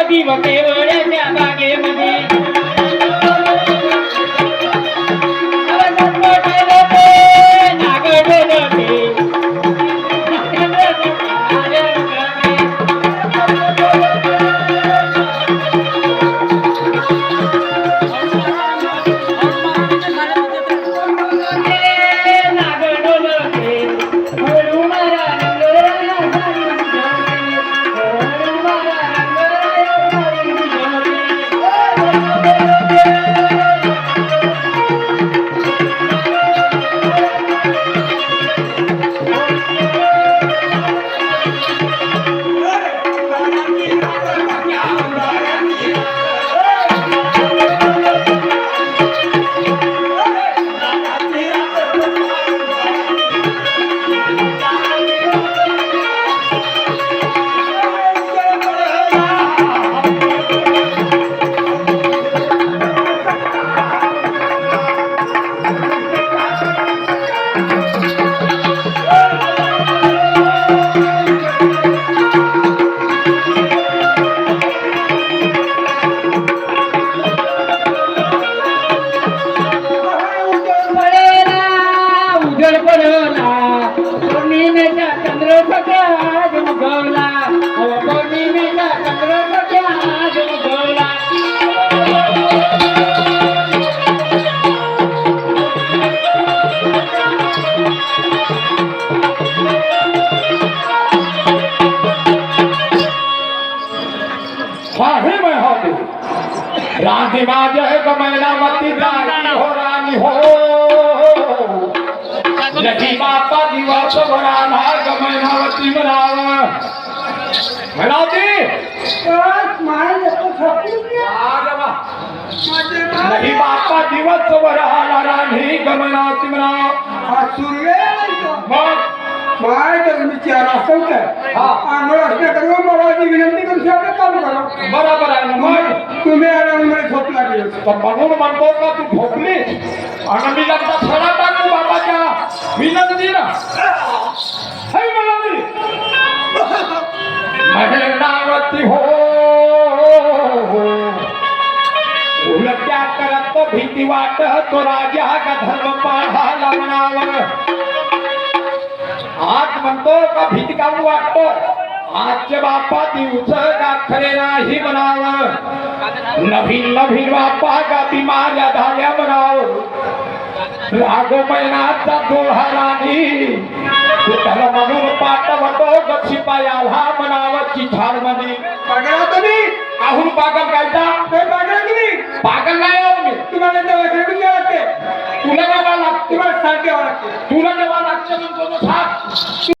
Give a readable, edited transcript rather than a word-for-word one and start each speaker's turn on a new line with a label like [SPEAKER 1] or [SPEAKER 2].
[SPEAKER 1] जीव केवळ्याच्या बागेमध्ये राधे माधे कमला मती रानी हो लठी बापा दिवस वराला गमनावती मनाव मनावती लठी बापा दिवस वराला रानी गमनावती मनाव मग
[SPEAKER 2] माय तर मी चार असतो काय आम्हाला असं करू बाबाची विनंती करू शकता काम करा
[SPEAKER 1] बरोबर आहे ना मग
[SPEAKER 2] तुम्ही आला मला झोप लागली
[SPEAKER 1] तर म्हणून म्हणतो का तू झोपली आणि मी लगता सडा टाकू बाबाच्या विनंतीला हाय मनावती महिनावती हो उलट्या करत भीती वाटत तो राजा का धर्म पाळायला म्हणावं आज म्हणतो का भीती काढू वाटतो आजच्या बाप्पा दिवस का खरे नाही म्हणावं नवीन नवीन बाप्पा का बिमाऱ्या झाल्या म्हणावं लागो महिन्याचा दोहा राणी त्याला म्हणून पाठवतो गशिपायाला म्हणावं चिठार मध्ये
[SPEAKER 2] पागल तुम्ही
[SPEAKER 1] काहून पागल कायचा
[SPEAKER 2] पागल तुम्ही
[SPEAKER 1] पागल नाही आहो मी
[SPEAKER 2] तुम्हाला दवाखान्यात लागते
[SPEAKER 1] तुला जेव्हा लागते
[SPEAKER 2] तुम्हाला सांगावं लागते
[SPEAKER 1] तुला जेव्हा लागते म्हणतो तो सांग